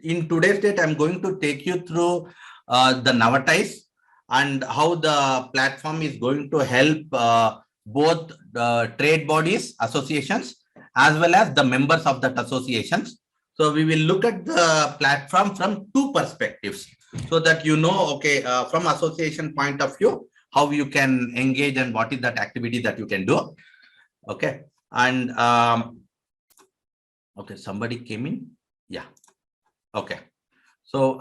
in today's date, I'm going to take you through the Navaties and how the platform is going to help both trade bodies, associations, as well as the members of that associations. So we will look at the platform from two perspectives so that you know, okay, from association point of view, how you can engage and what is that activity that you can do. Okay. And okay, somebody came in. Yeah. Okay. So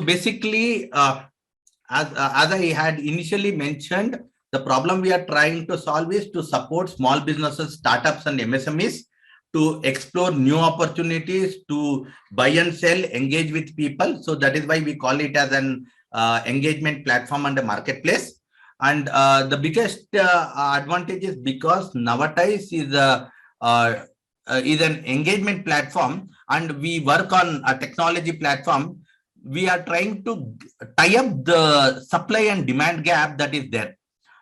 basically, as I had initially mentioned, the problem we are trying to solve is to support small businesses, startups, and MSMEs to explore new opportunities, to buy and sell, engage with people. So that is why we call it as an engagement platform and a marketplace. And the biggest advantage is because nowadays is an engagement platform, and we work on a technology platform. We are trying to tie up the supply and demand gap that is there,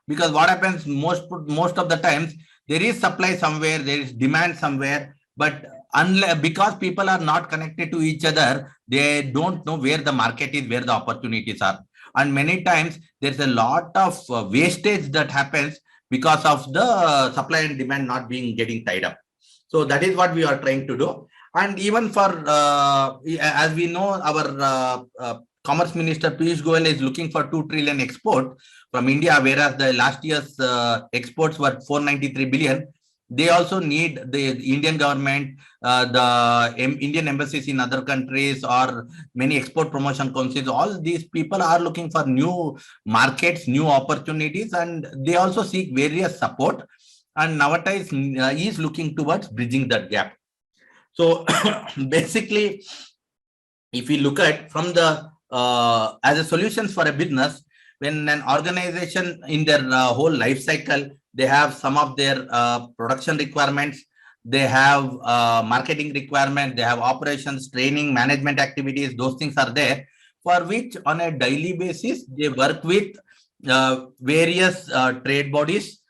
because what happens most of the times, there is supply somewhere, there is demand somewhere, but unless, because people are not connected to each other, they don't know where the market is, where the opportunities are. And many times there's a lot of wastage that happens because of the supply and demand not being getting tied up. So that is what we are trying to do. And even for, as we know, our Commerce Minister Piyush Goyal is looking for 2 trillion export from India, whereas the last year's exports were 493 billion. They also need the Indian government, the Indian embassies in other countries, or many export promotion councils. All these people are looking for new markets, new opportunities, and they also seek various support. And nowadays is looking towards bridging that gap. So basically, if we look at from the as a solutions for a business, when an organization in their whole life cycle, they have some of their production requirements, they have marketing requirements, they have operations, training, management activities, those things are there, for which on a daily basis they work with various trade bodies,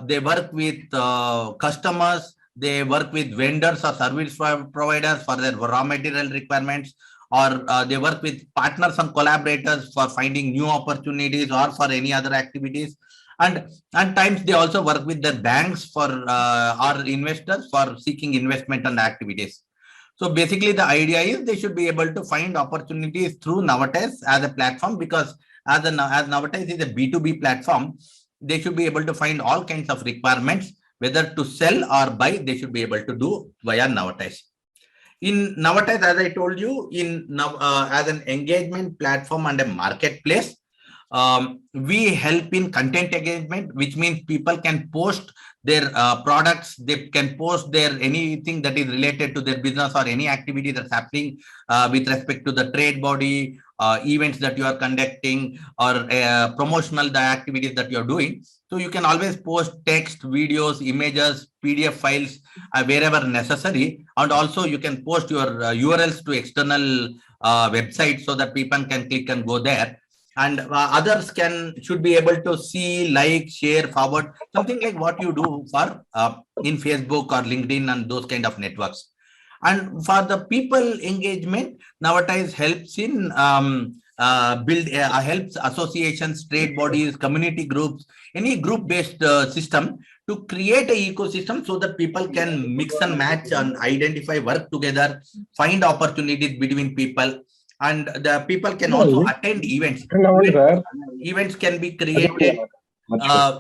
they work with customers, they work with vendors or service providers for their raw material requirements, or they work with partners and collaborators for finding new opportunities or for any other activities. And times they also work with the banks for or investors for seeking investment and activities. So basically the idea is they should be able to find opportunities through Navaties as a platform, because as Navaties is a B2B platform, they should be able to find all kinds of requirements, whether to sell or buy, they should be able to do via Navaties. In Navaties, as I told you, as an engagement platform and a marketplace, we help in content engagement, which means people can post their products, they can post their anything that is related to their business or any activity that's happening with respect to the trade body, events that you are conducting, or promotional the activities that you are doing. So you can always post text, videos, images, PDF files wherever necessary, and also you can post your URLs to external websites so that people can click and go there, and others should be able to see, like, share, forward, something like what you do for in Facebook or LinkedIn and those kind of networks. And for the people engagement, nowadays helps in helps associations, trade bodies, community groups, any group-based system to create a ecosystem so that people can mix and match and identify, work together, find opportunities between people, and the people can also attend events. Events can be created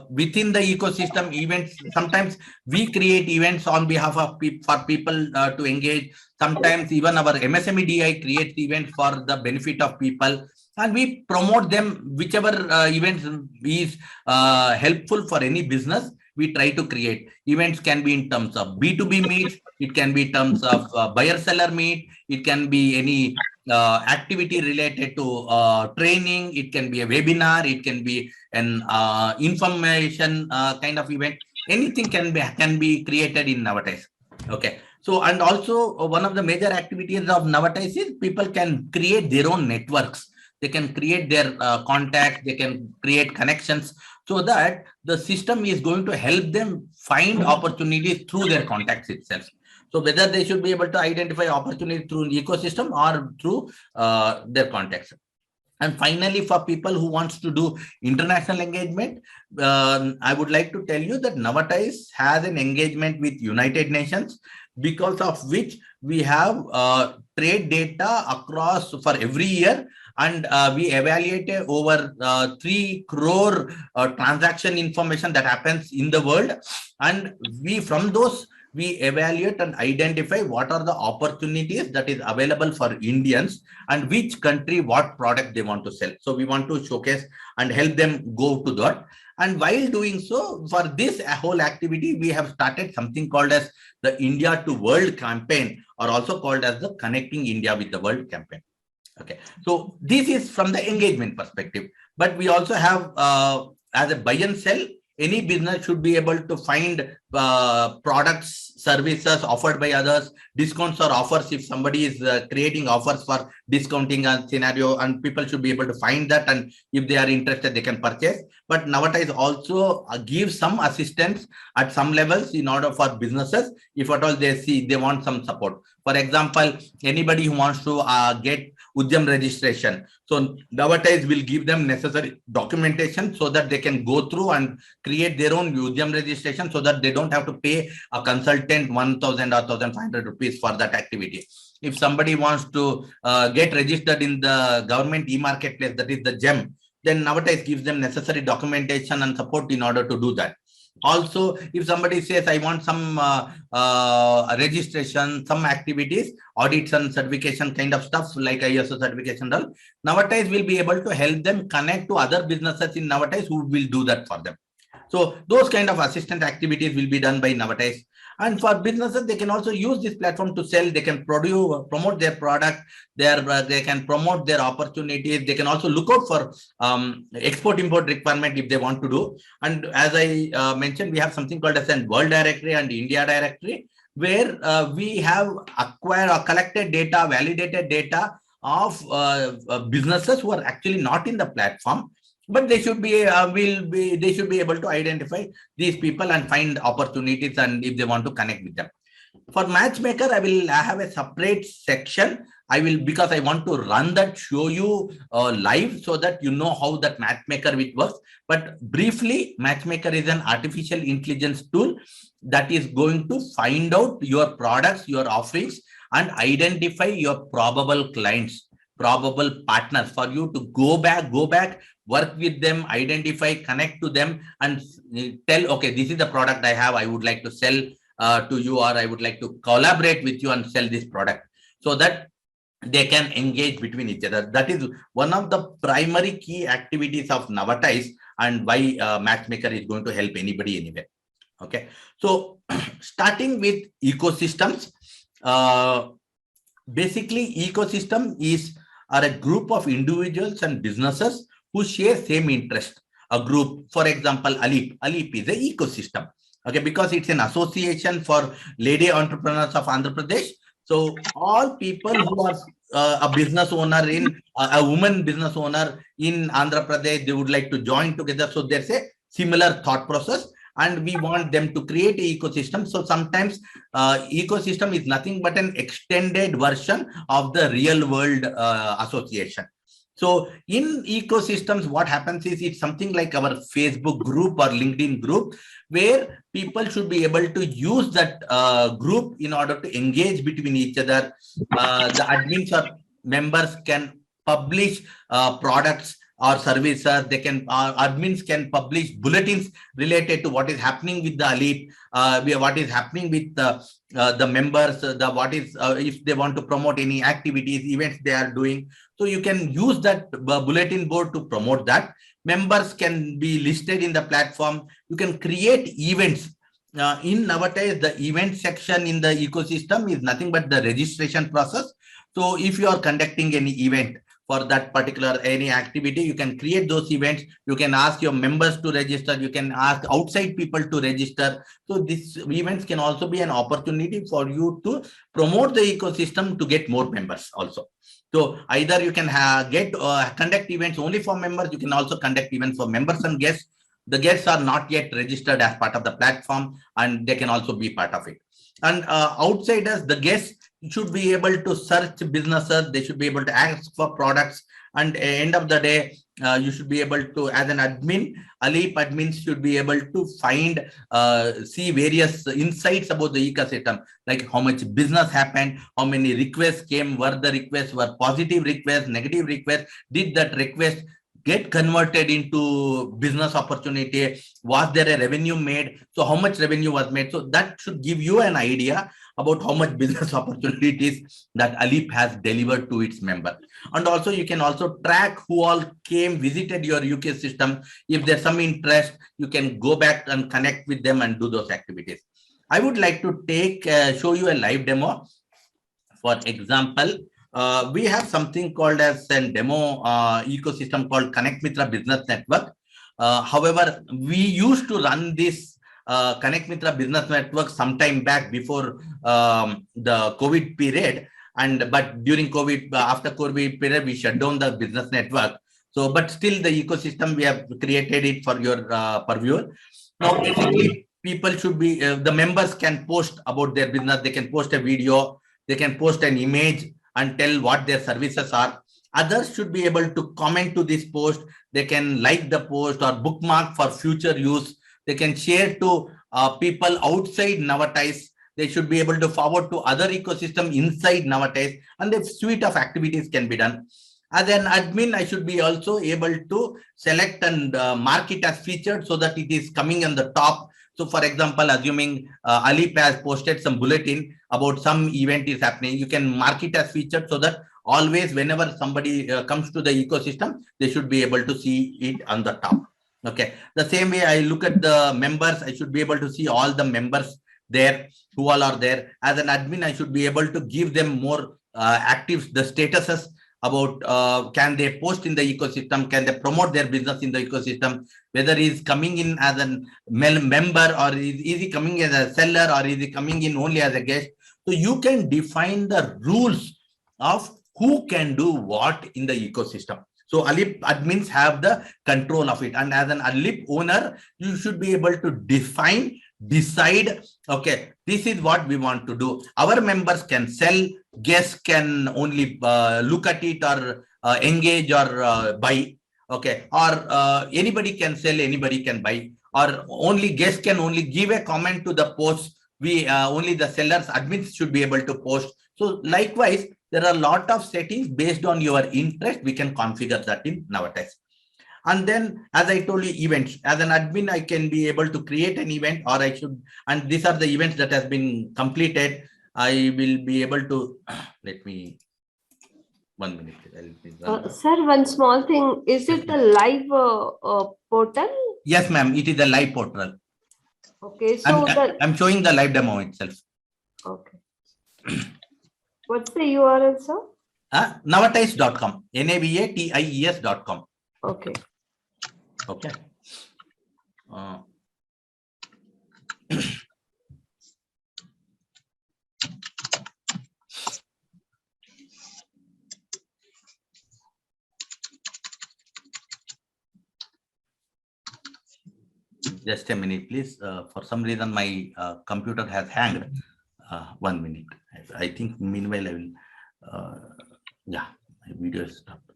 within the ecosystem. Events, sometimes we create events on behalf of for people to engage. Sometimes even our MSME DI creates events for the benefit of people, and we promote them. Whichever events is helpful for any business, we try to create. Events can be in terms of B2B meets, it can be in terms of buyer-seller meet, it can be any activity related to training, it can be a webinar, it can be an information kind of event. Anything can be created in Navaties. Okay. So, and also one of the major activities of Navaties is people can create their own networks. They can create their contacts, they can create connections, so that the system is going to help them find opportunities through their contacts itself. So whether they should be able to identify opportunity through an ecosystem or through their contacts. And finally, for people who wants to do international engagement, I would like to tell you that Navaties has an engagement with United Nations, because of which we have trade data across for every year, and we evaluated over 3 crore transaction information that happens in the world, and we from those we evaluate and identify what are the opportunities that is available for Indians and which country what product they want to sell. So we want to showcase and help them go to that. And while doing so, for this whole activity, we have started something called as the India to World campaign, or also called as the Connecting India with the World campaign. Okay, so this is from the engagement perspective, but we also have as a buy and sell, any business should be able to find products, services offered by others, discounts or offers. If somebody is creating offers for discounting a scenario, and people should be able to find that, and if they are interested, they can purchase. But nowadays also gives some assistance at some levels in order for businesses, if at all they see they want some support. For example, anybody who wants to get Udyam registration, so Navaties will give them necessary documentation so that they can go through and create their own Udyam registration, so that they don't have to pay a consultant 1,000 or 1,500 rupees for that activity. If somebody wants to get registered in the government e-marketplace, that is the GEM, then Navaties gives them necessary documentation and support in order to do that. Also, if somebody says, I want some registration, some activities, audits and certification kind of stuff like ISO certification, Navaties will be able to help them connect to other businesses in Navaties who will do that for them. So those kind of assistant activities will be done by Navaties. And for businesses, they can also use this platform to sell. They can promote their product. They can promote their opportunities. They can also look out for export-import requirement if they want to do. And as I mentioned, we have something called as a World Directory and India Directory, where we have acquired or collected data, validated data of businesses who are actually not in the platform, but they should be they should be able to identify these people and find opportunities, and if they want to connect with them. For Matchmaker, I have a separate section. I will, because I want to run that, show you live, so that you know how that Matchmaker works. But briefly, Matchmaker is an artificial intelligence tool that is going to find out your products, your offerings, and identify your probable clients, probable partners, for you to go back, work with them, identify, connect to them, and tell, okay, this is the product I have, I would like to sell to you, or I would like to collaborate with you and sell this product, so that they can engage between each other. That is one of the primary key activities of Navaties, and why Matchmaker is going to help anybody anywhere. Okay, so starting with ecosystems, basically ecosystem are a group of individuals and businesses who share same interest. A group, for example, Alip is an ecosystem, okay, because it's an association for lady entrepreneurs of Andhra Pradesh. So all people who are a business owner in a woman business owner in Andhra Pradesh, they would like to join together. So there's a similar thought process, and we want them to create an ecosystem. So sometimes ecosystem is nothing but an extended version of the real world association. So in ecosystems, what happens is, it's something like our Facebook group or LinkedIn group, where people should be able to use that group in order to engage between each other. The admins or members can publish products or services. They can, admins can publish bulletins related to what is happening with the Alip, what is happening with the members, what is if they want to promote any activities, events they are doing. So you can use that bulletin board to promote that. Members can be listed in the platform. You can create events. In nowadays, the event section in the ecosystem is nothing but the registration process. So if you are conducting any event for that particular any activity, you can create those events. You can ask your members to register. You can ask outside people to register. So these events can also be an opportunity for you to promote the ecosystem to get more members also. So either you can conduct events only for members. You can also conduct events for members and guests. The guests are not yet registered as part of the platform, and they can also be part of it. And outsiders, the guests should be able to search businesses, they should be able to ask for products, and end of the day, you should be able to, as an admin, Alip admins should be able to find, see various insights about the ecosystem, like how much business happened, how many requests came, were the requests were positive requests, negative requests, did that request get converted into business opportunity, was there a revenue made, so how much revenue was made. So that should give you an idea about how much business opportunities that Alip has delivered to its member. And also you can also track who all came, visited your UK system. If there's some interest, you can go back and connect with them and do those activities. I would like to show you a live demo. For example, we have something called as a demo ecosystem called Connect Mitra Business Network. However, we used to run this Connect Mitra Business Network sometime back before the COVID period. But during COVID, after COVID period, we shut down the business network. So, but still the ecosystem, we have created it for your purview. Now, basically, people should be, the members can post about their business. They can post a video, they can post an image and tell what their services are. Others should be able to comment to this post. They can like the post or bookmark for future use. They can share to people outside Navaties. They should be able to forward to other ecosystem inside Navaties, and a suite of activities can be done. As an admin, I should be also able to select and mark it as featured so that it is coming on the top. So for example, assuming Alip has posted some bulletin about some event is happening, you can mark it as featured so that always whenever somebody comes to the ecosystem, they should be able to see it on the top. Okay. The same way I look at the members, I should be able to see all the members there, who all are there. As an admin, I should be able to give them more active, the statuses about can they post in the ecosystem, can they promote their business in the ecosystem, whether he's coming in as a member or is he coming as a seller or is he coming in only as a guest. So you can define the rules of who can do what in the ecosystem. So Alip admins have the control of it, and as an Alip owner, you should be able to decide, okay, this is what we want to do. Our members can sell, guests can only look at it or engage or buy, okay, or anybody can sell, anybody can buy, or only guests can only give a comment to the post. We only the sellers, admins should be able to post. So likewise, there are a lot of settings based on your interest. We can configure that in Navaties. And then, as I told you, events. As an admin, I can be able to create an event, or I should, and these are the events that has been completed. I will be able to, let me, 1 minute. Sir, one small thing. Is it a live portal? Yes, ma'am. It is a live portal. Okay, so I'm showing the live demo itself. Okay. What's the URL, sir? Navaties.com. Navaties.com. Okay. Okay. Just a minute, please. For some reason, my computer has hanged. 1 minute. I think meanwhile, I will, yeah, my video is stopped.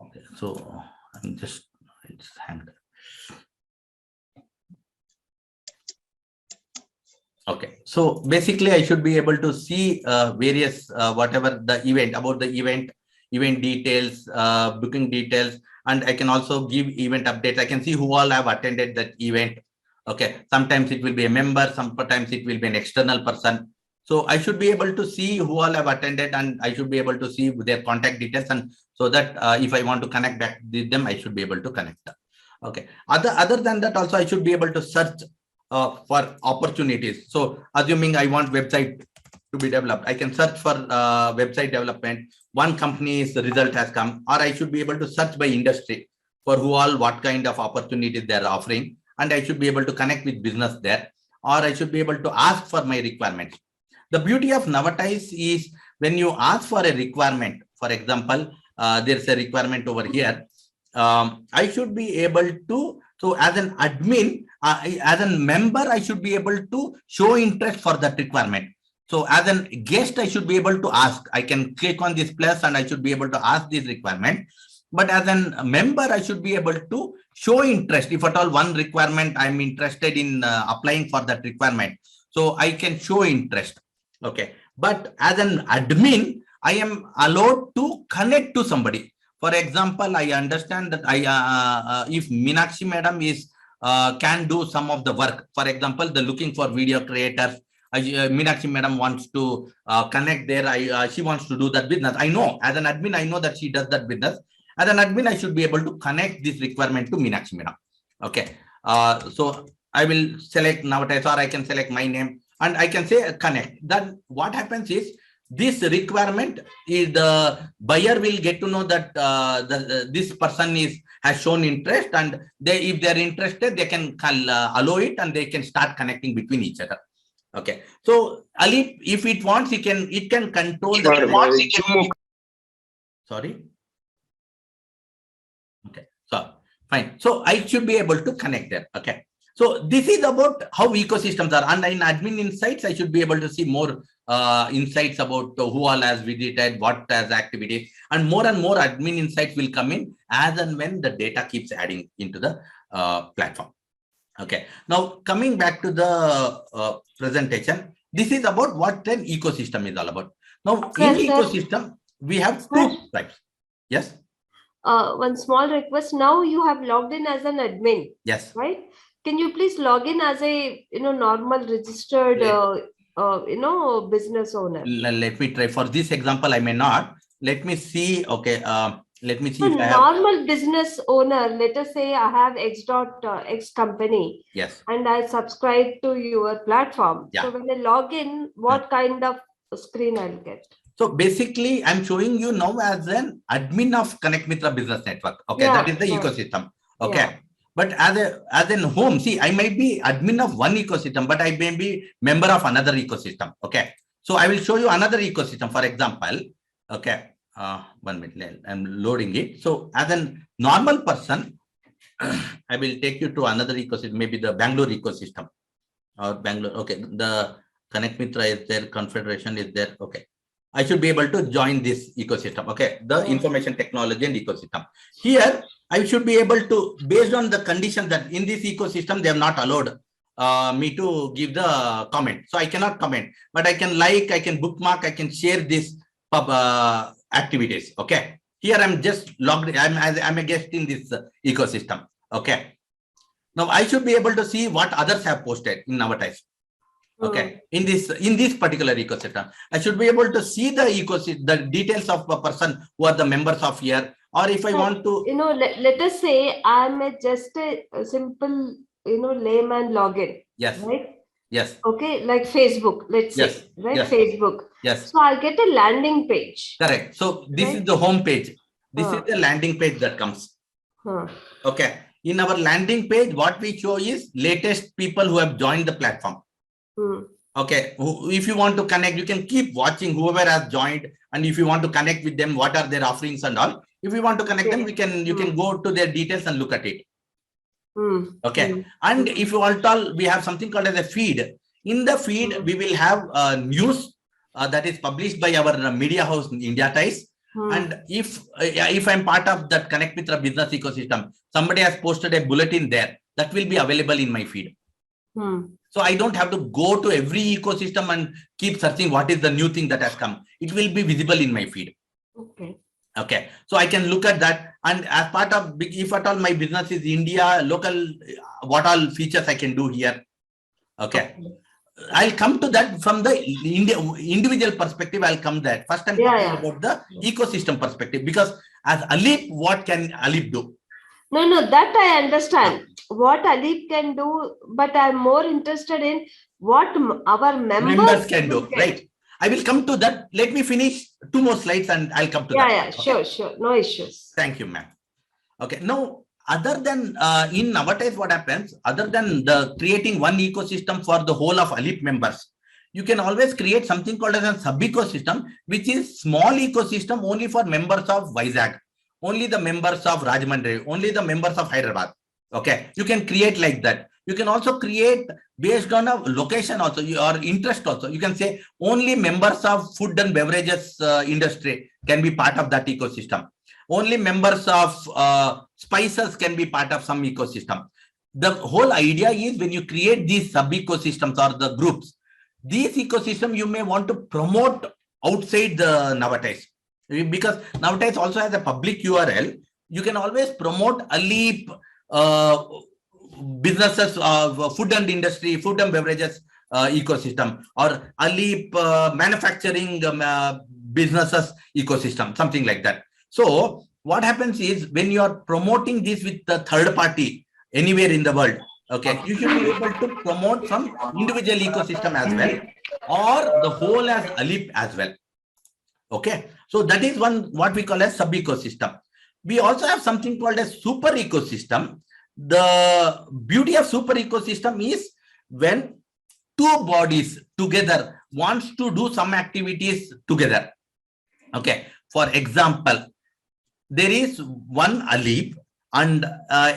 Okay, so I'm just, it's hanged. Okay, so basically I should be able to see various, whatever the event, about the event details, booking details, and I can also give event updates. I can see who all have attended that event. Okay, sometimes it will be a member, sometimes it will be an external person. So I should be able to see who all have attended, and I should be able to see their contact details, and so that if I want to connect back with them, I should be able to connect them. Okay, other than that, also I should be able to search for opportunities. So assuming I want website to be developed, I can search for website development. One company's result has come, or I should be able to search by industry for who all, what kind of opportunities they're offering, and I should be able to connect with business there, or I should be able to ask for my requirements. The beauty of Navaties is when you ask for a requirement, for example, there's a requirement over here. I should be able to, so as an admin, as a member, I should be able to show interest for that requirement. So as a guest, I should be able to ask. I can click on this plus and I should be able to ask this requirement. But as a member, I should be able to show interest. If at all one requirement I'm interested in applying for that requirement, so I can show interest. Okay. But as an admin, I am allowed to connect to somebody. For example, I understand that if Meenakshi madam is can do some of the work. For example, the looking for video creators. Meenakshi madam wants to connect there. She wants to do that business. I know as an admin, I know that she does that business. As an admin, I should be able to connect this requirement to Meenakshi madam. Okay. So I will select Navaties, or I can select my name and I can say connect. Then what happens is, this requirement is the buyer will get to know that this person has shown interest, and if they're interested, they can allow it and they can start connecting between each other. Okay. So Ali, if it wants, it can control. Sorry. Okay. So fine. So I should be able to connect there. Okay. So this is about how ecosystems are, and in admin insights, I should be able to see more insights about who all has visited, what has activities, and more admin insights will come in as and when the data keeps adding into the platform. Okay. Now coming back to the presentation, this is about what an ecosystem is all about. Now in ecosystem, we have two types. Yes. One small request. Now you have logged in as an admin. Yes. Right. Can you please log in as a normal registered business owner? Let me try. For this example, I may not. Let me see. Okay. Let me see. So if normal business owner, let us say I have X company. Yes. And I subscribe to your platform. Yeah. So when I log in, what kind of screen I'll get? So basically, I'm showing you now as an admin of Connect Mitra Business Network. Okay, yeah, that is the ecosystem. Okay. Yeah. But as in home, see, I might be admin of one ecosystem, but I may be member of another ecosystem. Okay. So I will show you another ecosystem, for example. Okay. 1 minute, I'm loading it. So as a normal person, I will take you to another ecosystem, maybe the Bangalore ecosystem or Bangalore. Okay. The Connect Mitra is there, Confederation is there. Okay. I should be able to join this ecosystem. Okay. The information technology and ecosystem. Here, I should be able to, based on the conditions that in this ecosystem, they have not allowed me to give the comment. So I cannot comment, but I can like, I can bookmark, I can share this activities. Okay. Here I'm just logged, I'm a guest in this ecosystem. Okay. Now I should be able to see what others have posted in Navaties. Okay. In this particular ecosystem, I should be able to see the ecosystem, the details of a person who are the members of here. Or if I want to, let us say I'm just a simple, layman login. Yes. Right. Yes. Okay. Like Facebook, let's say, right? Yes. Facebook. Yes. So I'll get a landing page. Correct. So this is the home page. This is the landing page that comes. Okay. In our landing page, what we show is latest people who have joined the platform. Okay. If you want to connect, you can keep watching whoever has joined, and if you want to connect with them, what are their offerings and all. If you want to connect them, you can go to their details and look at it. Okay. And if you all, we have something called as a feed. In the feed, we will have news that is published by our media house India Ties. And if I'm part of that Connect Mitra business ecosystem, somebody has posted a bulletin there that will be available in my feed. So I don't have to go to every ecosystem and keep searching what is the new thing that has come. It will be visible in my feed. Okay. Okay. So I can look at that. And as part of, if at all my business is India, local, what all features I can do here. Okay. I'll come to that from the individual perspective. I'll come there. First, I'm talking about the ecosystem perspective, because as Alip, what can Alip do? No, that I understand. What Alip can do, but I'm more interested in what our members can do. Right. I will come to that. Let me finish 2 more slides and I'll come to that. Yeah, sure. No issues. Thank you, ma'am. Okay. Now, other than in Navaties, what happens, other than the creating one ecosystem for the whole of Alip members, you can always create something called as a sub ecosystem, which is small ecosystem only for members of Vizag, only the members of Rajahmundry, only the members of Hyderabad. Okay, you can create like that. You can also create based on a location also, or interest also. You can say only members of food and beverages industry can be part of that ecosystem. Only members of spices can be part of some ecosystem. The whole idea is when you create these sub-ecosystems or the groups, these ecosystem you may want to promote outside the Navaties. Because Navaties also has a public URL. You can always promote Alip businesses of food and industry, food and beverages ecosystem, or Alip manufacturing businesses ecosystem, something like that. So what happens is when you are promoting this with the third party anywhere in the world, okay, you should be able to promote from individual ecosystem as well, or the whole as Alip as well. Okay, so that is one what we call as sub ecosystem. We also have something called as super ecosystem. The beauty of super ecosystem is when two bodies together wants to do some activities together. Okay, for example, there is one Alip, and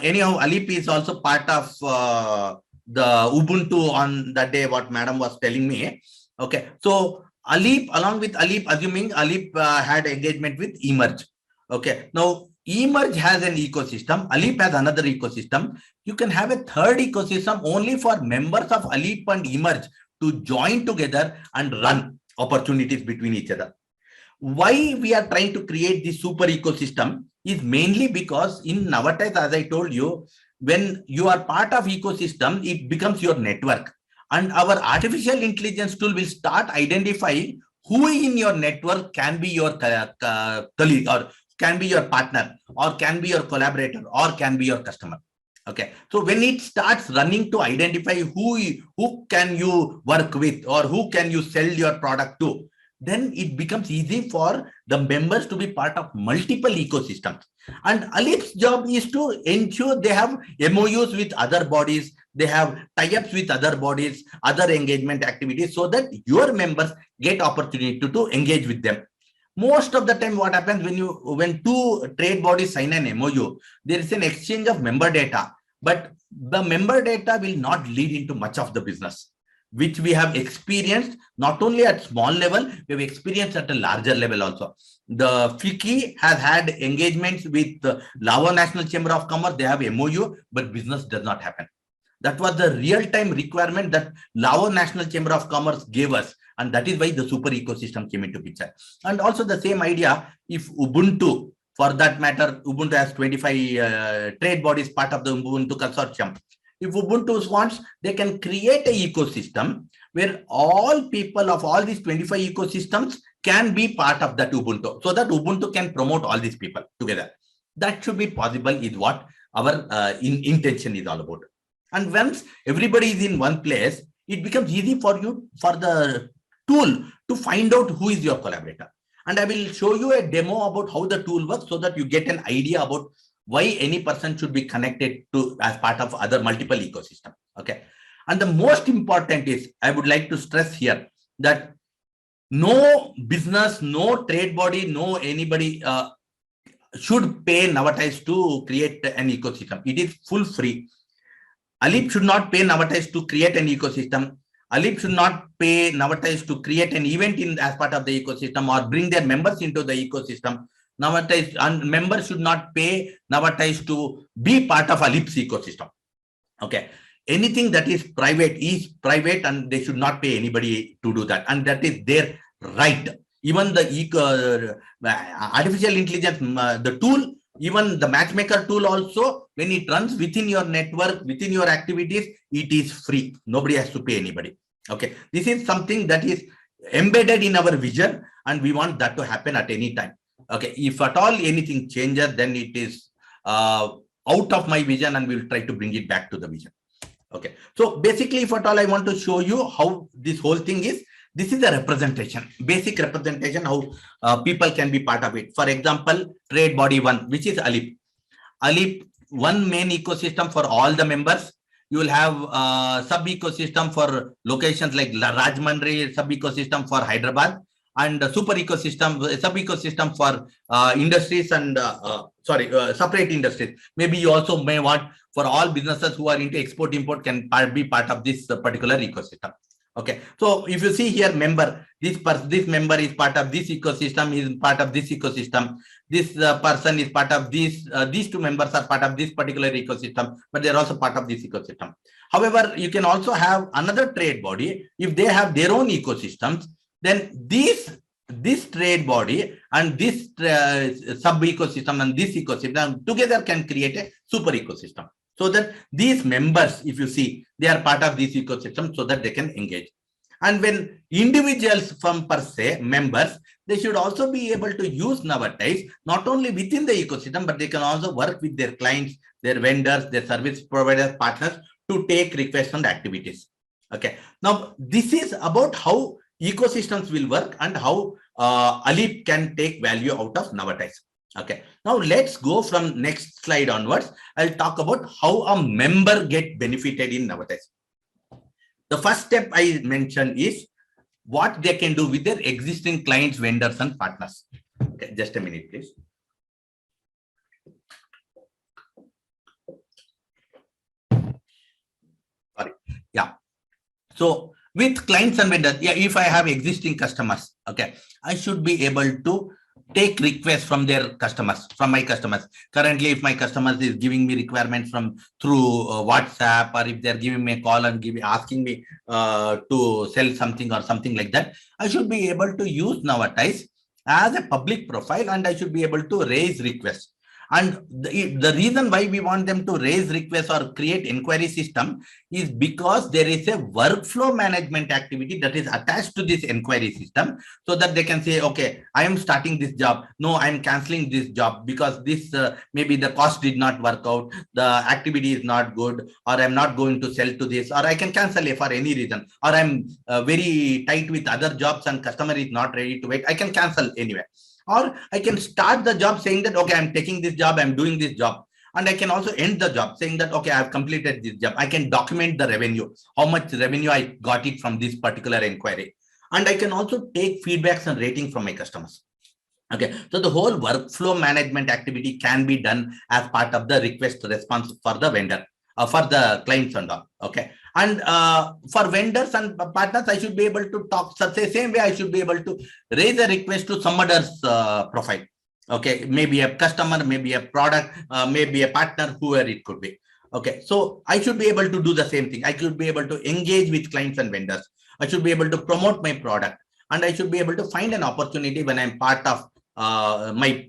anyhow, Alip is also part of the Ubuntu on that day, what madam was telling me. Okay, so Alip, along with Alip, assuming Alip had engagement with Emerge. Okay, now Emerge has an ecosystem, Alip has another ecosystem. You can have a third ecosystem only for members of Alip and Emerge to join together and run opportunities between each other. Why we are trying to create this super ecosystem is mainly because in Navaties, as I told you, when you are part of ecosystem, it becomes your network. And our artificial intelligence tool will start identifying who in your network can be your colleague, or can be your partner, or can be your collaborator, or can be your customer. Okay, so when it starts running to identify who can you work with, or who can you sell your product to, then it becomes easy for the members to be part of multiple ecosystems. And Alip's job is to ensure they have MOUs with other bodies, they have tie-ups with other bodies, other engagement activities, so that your members get opportunity to engage with them. Most of the time, what happens when two trade bodies sign an MOU, there is an exchange of member data, but the member data will not lead into much of the business, which we have experienced not only at small level, we have experienced at a larger level also. The FICCI has had engagements with the Lahore National Chamber of Commerce. They have MOU, but business does not happen. That was the real-time requirement that Lahore National Chamber of Commerce gave us. And that is why the super ecosystem came into picture. And also the same idea, if Ubuntu, for that matter, Ubuntu has 25 trade bodies part of the Ubuntu consortium. If Ubuntu wants, they can create an ecosystem where all people of all these 25 ecosystems can be part of that Ubuntu, so that Ubuntu can promote all these people together. That should be possible is what our intention is all about. And once everybody is in one place, it becomes easy for you, for the tool to find out who is your collaborator. And I will show you a demo about how the tool works so that you get an idea about why any person should be connected to as part of other multiple ecosystem. Okay. And the most important is, I would like to stress here that no business, no trade body, no anybody should pay Navaties to create an ecosystem. It is full free. Alip should not pay Navaties to create an ecosystem. Alip should not pay Navaties to create an event as part of the ecosystem or bring their members into the ecosystem. Navaties and members should not pay Navaties to be part of Alip's ecosystem. Okay. Anything that is private and they should not pay anybody to do that. And that is their right. Even the artificial intelligence, the tool, even the Matchmaker tool also, when it runs within your network, within your activities, it is free. Nobody has to pay anybody. Okay. This is something that is embedded in our vision and we want that to happen at any time. Okay. If at all anything changes, then it is out of my vision and we'll try to bring it back to the vision. Okay. So basically, if at all I want to show you how this whole thing is, this is a representation, basic representation, how people can be part of it. For example, trade body 1, which is Alip. Alip, one main ecosystem for all the members. You will have sub-ecosystem for locations like Rajahmundry, sub-ecosystem for Hyderabad, and super ecosystem, sub-ecosystem for industries and separate industries. Maybe you also may want for all businesses who are into export import can be part of this particular ecosystem. Okay, so if you see here, member, this member is part of this ecosystem, is part of this ecosystem. This person is part of this. These two members are part of this particular ecosystem, but they are also part of this ecosystem. However, you can also have another trade body if they have their own ecosystems. Then this trade body and this sub ecosystem and this ecosystem together can create a super ecosystem. So that these members, if you see, they are part of this ecosystem so that they can engage. And when individuals from per se, members, they should also be able to use Navaties, not only within the ecosystem, but they can also work with their clients, their vendors, their service providers, partners to take requests and activities. Okay. Now, this is about how ecosystems will work and how Alip can take value out of Navaties. Okay, now let's go from next slide onwards. I'll talk about how a member get benefited in Navaties. The first step I mentioned is what they can do with their existing clients, vendors, and partners. Okay, just a minute, please. Sorry. Yeah. So with clients and vendors, yeah, if I have existing customers, okay, I should be able to take requests from their customers, from my customers. Currently, if my customers is giving me requirements through WhatsApp, or if they're giving me a call and asking me to sell something or something like that, I should be able to use Navaties as a public profile, and I should be able to raise requests. And the reason why we want them to raise requests or create inquiry system is because there is a workflow management activity that is attached to this inquiry system, so that they can say, okay, I am starting this job. No, I am canceling this job because this maybe the cost did not work out, the activity is not good, or I'm not going to sell to this, or I can cancel it for any reason, or I'm very tight with other jobs and customer is not ready to wait. I can cancel anyway. Or I can start the job saying that, okay, I'm taking this job, I'm doing this job. And I can also end the job saying that, okay, I've completed this job. I can document the revenue, how much revenue I got it from this particular inquiry. And I can also take feedbacks and rating from my customers. Okay, so the whole workflow management activity can be done as part of the request response for the vendor, for the clients and all. Okay. And for vendors and partners, I should be able to talk the same way. I should be able to raise a request to some other's profile. Okay, maybe a customer, maybe a product, maybe a partner, whoever it could be. Okay, so I should be able to do the same thing. I should be able to engage with clients and vendors. I should be able to promote my product, and I should be able to find an opportunity when I'm part of my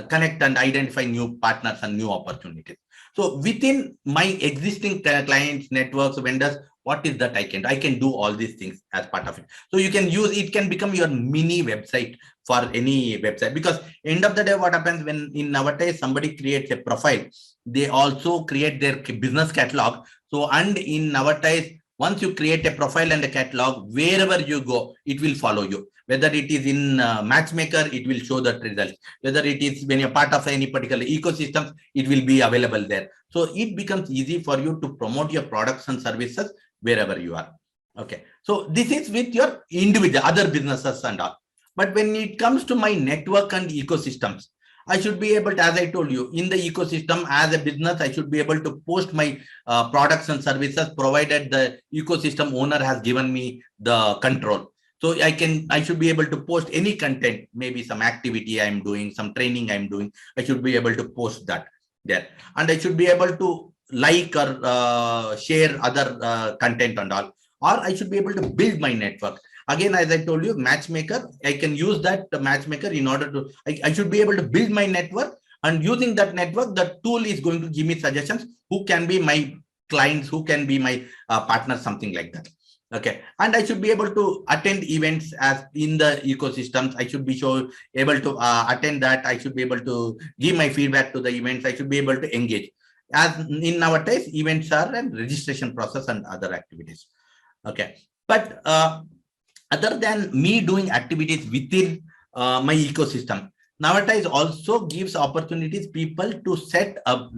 connect and identify new partners and new opportunities. So within my existing clients, networks, vendors, what is that I can do all these things as part of it. So you can use it, can become your mini website for any website, because end of the day, what happens when in Navaties somebody creates a profile, they also create their business catalog. So, and in Navaties, once you create a profile and a catalog, wherever you go, it will follow you. Whether it is in Matchmaker, it will show the results. Whether it is when you're part of any particular ecosystem, it will be available there. So it becomes easy for you to promote your products and services wherever you are. Okay. So this is with your individual, other businesses and all. But when it comes to my network and ecosystems, I should be able to, as I told you, in the ecosystem as a business, I should be able to post my products and services, provided the ecosystem owner has given me the control. So I should be able to post any content, maybe some activity I'm doing, some training I'm doing. I should be able to post that there. And I should be able to like or share other content and all. Or I should be able to build my network. Again, as I told you, Matchmaker, I can use that Matchmaker in order to, I should be able to build my network, and using that network, the tool is going to give me suggestions, who can be my clients, who can be my partners, something like that. Okay. And I should be able to attend events as in the ecosystems. I should be able to attend that. I should be able to give my feedback to the events. I should be able to engage. As in nowadays, events are and registration process and other activities. Okay. But other than me doing activities within my ecosystem, Navaties also gives opportunities people to set a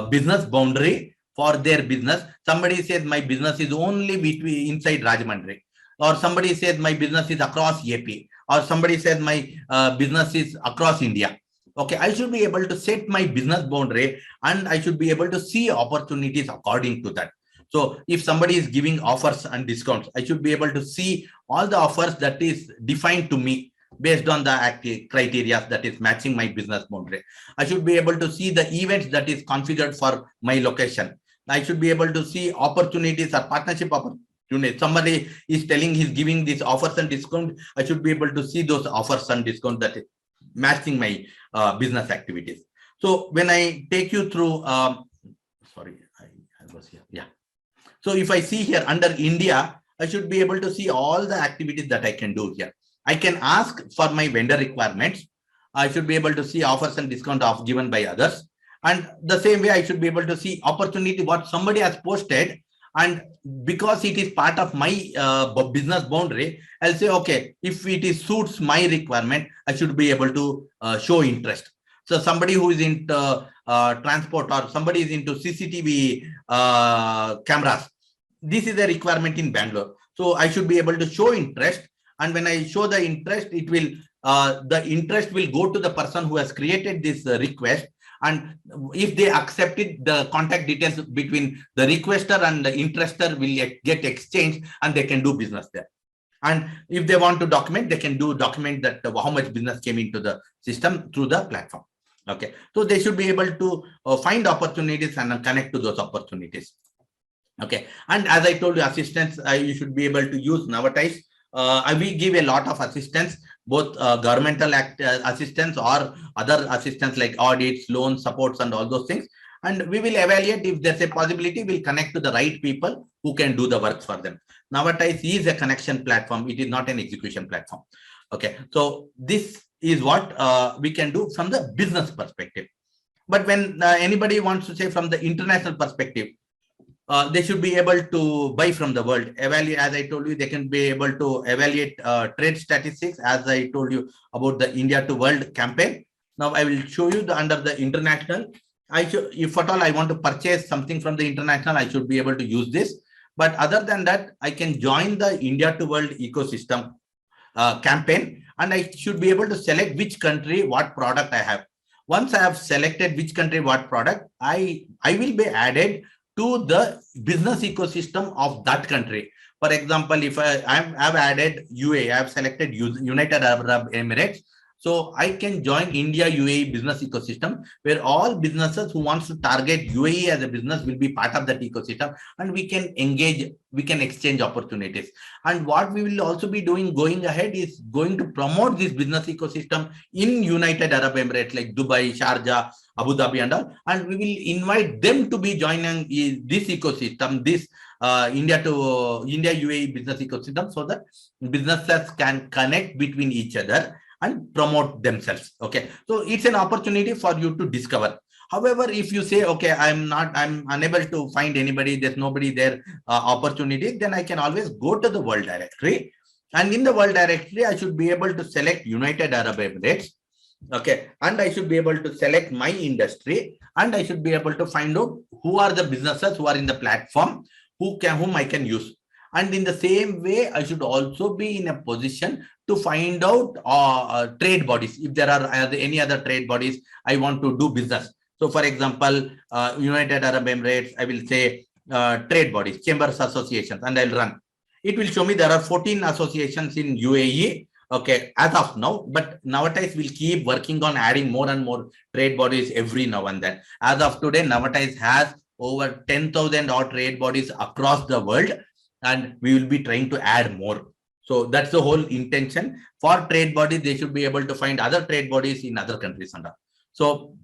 business boundary for their business. Somebody says my business is only between inside Rajahmundry, or somebody says my business is across AP, or somebody says my business is across India. Okay, I should be able to set my business boundary and I should be able to see opportunities according to that. So if somebody is giving offers and discounts, I should be able to see all the offers that is defined to me based on the active criteria that is matching my business boundary. I should be able to see the events that is configured for my location. I should be able to see opportunities or partnership opportunities. Somebody is telling he's giving these offers and discount. I should be able to see those offers and discount that is matching my business activities. So when I take you through, sorry, I was here. Yeah. So if I see here under India, I should be able to see all the activities that I can do here. I can ask for my vendor requirements. I should be able to see offers and discount off given by others. And the same way, I should be able to see opportunity, what somebody has posted. And because it is part of my business boundary, I'll say, okay, if it is suits my requirement, I should be able to show interest. So somebody who is into transport or somebody is into CCTV cameras, this is a requirement in Bangalore. So I should be able to show interest. And when I show the interest, it will the interest will go to the person who has created this request. And if they accept it, the contact details between the requester and the interester will get exchanged and they can do business there. And if they want to document, they can document that how much business came into the system through the platform. Okay. So they should be able to find opportunities and connect to those opportunities. Okay. And as I told you, assistance, you should be able to use Navaties. We give a lot of assistance, both governmental assistance or other assistance like audits, loans, supports, and all those things. And we will evaluate if there's a possibility, we'll connect to the right people who can do the work for them. Navaties is a connection platform. It is not an execution platform. Okay. So this is what we can do from the business perspective. But when anybody wants to say from the international perspective, they should be able to buy from the world. Evaluate, as I told you, they can be able to evaluate trade statistics, as I told you about the India to World campaign. Now I will show you the under the international. If at all I want to purchase something from the international, I should be able to use this. But other than that, I can join the India to World ecosystem campaign, and I should be able to select which country, what product I have. Once I have selected which country, what product, I will be added to the business ecosystem of that country. For example, if I've added UAE, I've selected United Arab Emirates. So I can join India UAE business ecosystem, where all businesses who wants to target UAE as a business will be part of that ecosystem, and we can engage, we can exchange opportunities. And what we will also be doing going ahead is going to promote this business ecosystem in United Arab Emirates like Dubai, Sharjah, Abu Dhabi and all, and we will invite them to be joining this ecosystem, this India UAE business ecosystem, so that businesses can connect between each other and promote themselves. Okay, so it's an opportunity for you to discover. However, if you say, okay, I'm unable to find anybody, there's nobody there, opportunity, then I can always go to the world directory. And in the world directory, I should be able to select United Arab Emirates. Okay, and I should be able to select my industry, and I should be able to find out who are the businesses who are in the platform, whom I can use. And in the same way, I should also be in a position to find out trade bodies. If there are any other trade bodies I want to do business. So for example, United Arab Emirates, I will say trade bodies, chambers associations, and I'll run. It will show me there are 14 associations in UAE. Okay, as of now, but Navaties will keep working on adding more and more trade bodies every now and then. As of today, Navaties has over 10,000 odd trade bodies across the world, and we will be trying to add more. So that's the whole intention. For trade bodies, they should be able to find other trade bodies in other countries and all. So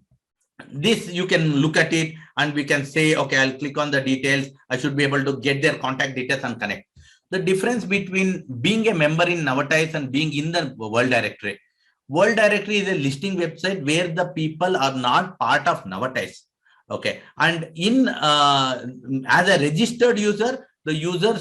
this, you can look at it and we can say, okay, I'll click on the details. I should be able to get their contact details and connect. The difference between being a member in Navaties and being in the World Directory. World Directory is a listing website where the people are not part of Navaties. Okay, and in as a registered user, the user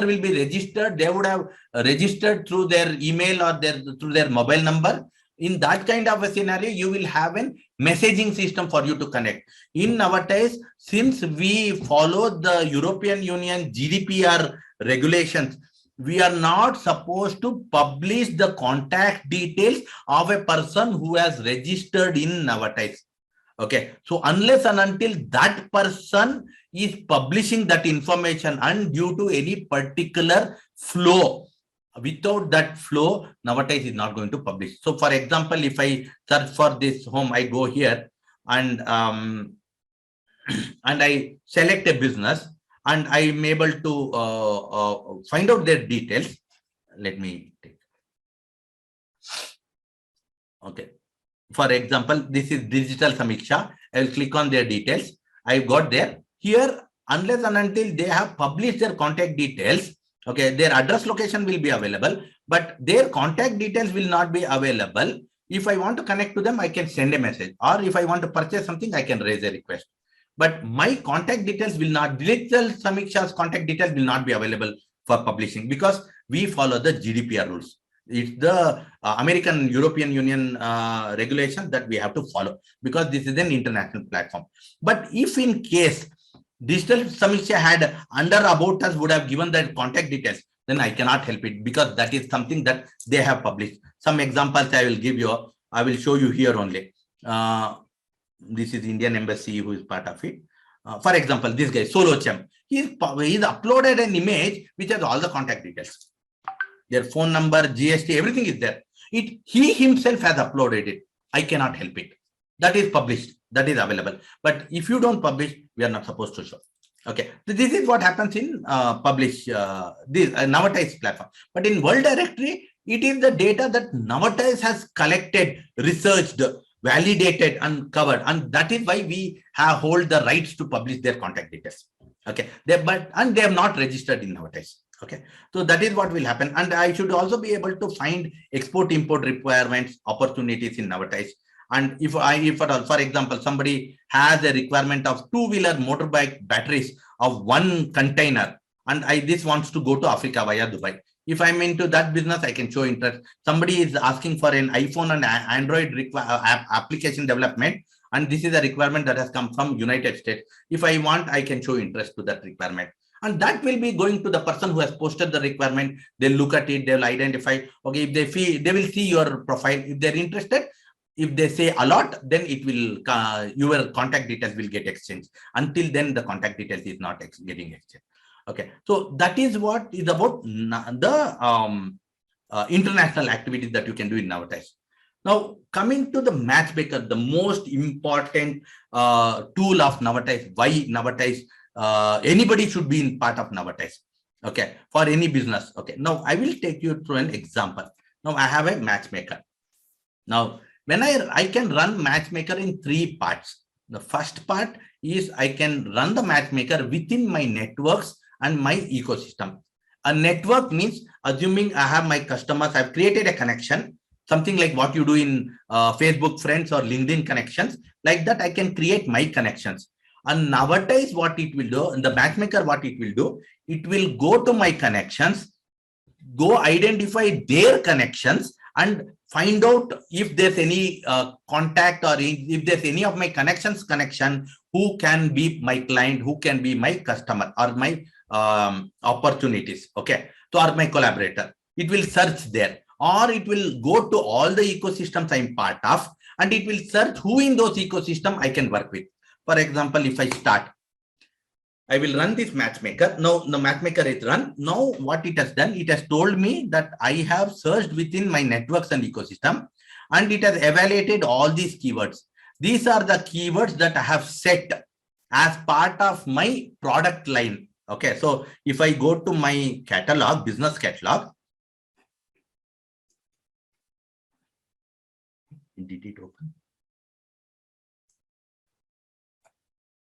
will be registered. They would have registered through their email or through their mobile number. In that kind of a scenario, you will have a messaging system for you to connect. In Navaties, since we follow the European Union GDPR regulations, we are not supposed to publish the contact details of a person who has registered in Navaties. Okay, so unless and until that person is publishing that information, and due to any particular flow, without that flow, Navaties is not going to publish. So for example, if I search for this home, I go here and and I select a business, and I am able to find out their details. Let me take. Okay. For example, this is Digital Samiksha. I will click on their details. I got there. Here, unless and until they have published their contact details, okay, their address location will be available, but their contact details will not be available. If I want to connect to them, I can send a message, or if I want to purchase something, I can raise a request. But my contact details will not, Digital Samiksha's contact details will not be available for publishing, because we follow the GDPR rules. It's the American European Union regulation that we have to follow, because this is an international platform. But if in case Digital Samiksha had under About Us would have given their contact details, then I cannot help it, because that is something that they have published. Some examples I will give you. I will show you here only. This is Indian Embassy who is part of it. For example, this guy, Solo Chem, he's uploaded an image which has all the contact details. Their phone number, GST, everything is there. He himself has uploaded it. I cannot help it. That is published. That is available. But if you don't publish, we are not supposed to show. Okay. So this is what happens in this Navaties platform. But in World Directory, it is the data that Navaties has collected, researched, validated, and covered. And that is why we hold the rights to publish their contact details. Okay. They have not registered in Navaties. Okay, so that is what will happen. And I should also be able to find export import requirements, opportunities in Navaties. And if for example, somebody has a requirement of two-wheeler motorbike batteries of 1 container, and this wants to go to Africa via Dubai. If I'm into that business, I can show interest. Somebody is asking for an iPhone and Android application development, and this is a requirement that has come from United States. If I want, I can show interest to that requirement. And that will be going to the person who has posted the requirement. They'll look at it, they'll identify, okay, if they will see your profile. If they're interested, if they say a lot, then it will, your contact details will get exchanged. Until then, the contact details is not getting exchanged. Okay, so that is what is about the international activities that you can do in Navaties. Now, coming to the Matchmaker, the most important tool of Navaties, why Navaties, anybody should be in part of Navaties. Okay, for any business. Okay, now I will take you through an example. Now I have a Matchmaker. Now, when I can run Matchmaker in 3 parts. The first part is I can run the Matchmaker within my networks and my ecosystem. A network means, assuming I have my customers, I've created a connection, something like what you do in Facebook friends or LinkedIn connections. Like that, I can create my connections. And nowadays, what it will do, in the Matchmaker, what it will do, it will go to my connections, go identify their connections, and find out if there's any contact, or if there's any of my connections connection, who can be my client, who can be my customer, or my opportunities. Okay, so or my collaborator. It will search there, or it will go to all the ecosystems I'm part of, and it will search who in those ecosystems I can work with. For example, if I start, I will run this Matchmaker. Now the Matchmaker is run. Now what it has done, it has told me that I have searched within my networks and ecosystem, and it has evaluated all these keywords. These are the keywords that I have set as part of my product line. Okay, so if I go to my catalog, business catalog, did it open?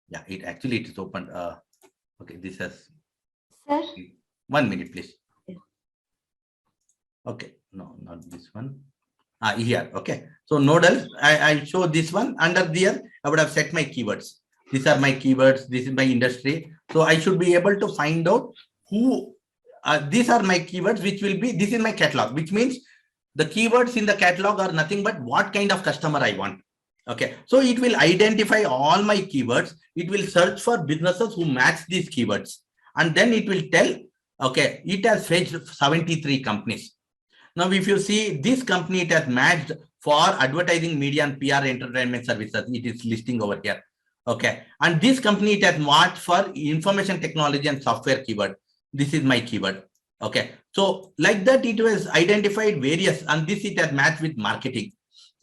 Yeah, it is opened. Okay, this has. Sir? 1 minute, please. Yeah. Okay, no, not this one. Here. Okay, so nodal. I show this one under there. I would have set my keywords. These are my keywords. This is my industry. So I should be able to find out who. These are my keywords, which will be. This is my catalog, which means the keywords in the catalog are nothing but what kind of customer I want. Okay, so it will identify all my keywords. It will search for businesses who match these keywords, and then it will tell Okay, it has fetched 73 companies. Now, if you see this company, it has matched for advertising, media, and PR entertainment services. It is listing over here. Okay, and this company, it has matched for information technology and software keyword. This is my keyword. Okay, so like that, it was identified various, and this it has matched with marketing.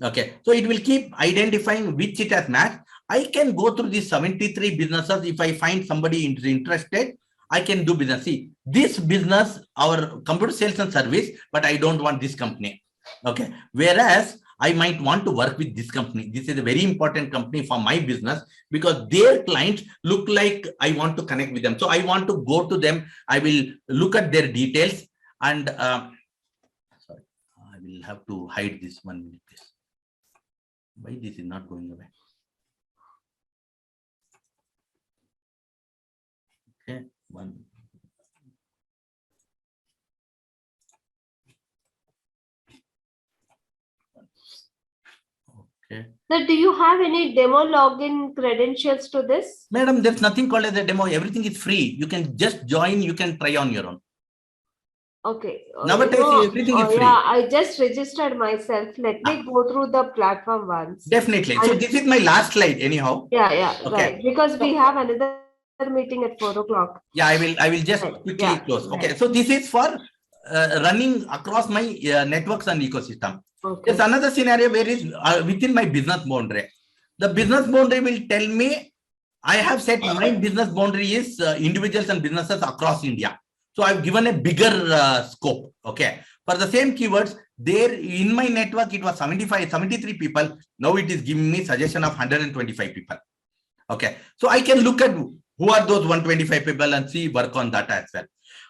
Okay, so it will keep identifying which it has matched. I can go through these 73 businesses. If I find somebody is interested, I can do business. See, this business, our computer sales and service, but I don't want this company. Okay, whereas I might want to work with this company. This is a very important company for my business because their clients look like I want to connect with them. So I want to go to them. I will look at their details and sorry, I will have to hide this 1 minute. Why this is not going away? Okay, one. Okay. So do you have any demo login credentials to this? Madam, there's nothing called as a demo. Everything is free. You can just join. You can try on your own. Okay. Nowadays, everything is free. Yeah, I just registered myself. Let me go through the platform once. Definitely. So this is my last slide anyhow. Yeah, Okay. right. Because we have another meeting at 4 o'clock. Yeah, I will just quickly close. Okay. Right. So this is for running across my networks and ecosystem. Okay. There's another scenario where is within my business boundary. The business boundary will tell me I have set my business boundary is individuals and businesses across India. So I've given a bigger scope. Okay. For the same keywords, there in my network, it was 73 people. Now it is giving me suggestion of 125 people. Okay. So I can look at who are those 125 people and see work on that as well.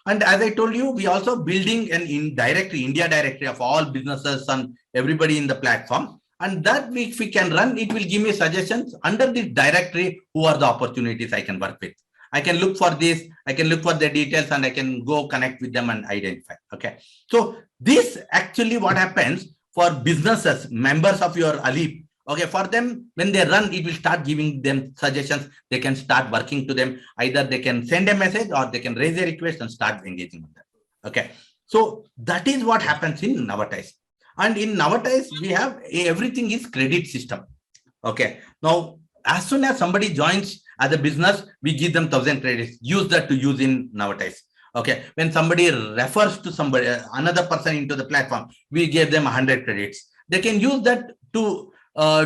And as I told you, we also building an India directory of all businesses and everybody in the platform. And that if we can run, it will give me suggestions under this directory, who are the opportunities I can work with. I can look for this, I can look for the details and I can go connect with them and identify. Okay. So this actually what happens for businesses, members of your Alip. Okay, for them, when they run, it will start giving them suggestions. They can start working to them. Either they can send a message or they can raise a request and start engaging with them. Okay, so that is what happens in Navaties. And in Navaties, we have everything is credit system. Okay, now as soon as somebody joins as a business, we give them 1,000 credits. Use that to use in Navaties. Okay, when somebody refers to somebody, another person into the platform, we give them 100 credits. They can use that to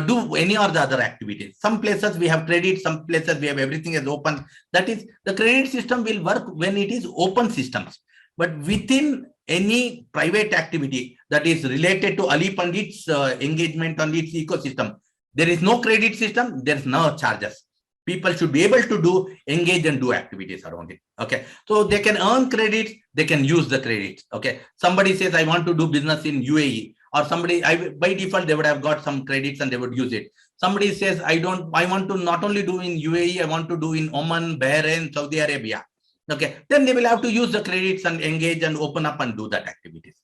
do any or the other activities. Some places we have credit, some places we have everything is open. That is, the credit system will work when it is open systems. But within any private activity that is related to Alip and its engagement on its ecosystem, there is no credit system, there is no charges. People should be able to engage and do activities around it. Okay, so they can earn credits, they can use the credits. Okay, somebody says I want to do business in UAE, or somebody, by default they would have got some credits and they would use it. Somebody says I want to not only do in UAE, I want to do in Oman, Bahrain, Saudi Arabia. Okay, then they will have to use the credits and engage and open up and do that activities.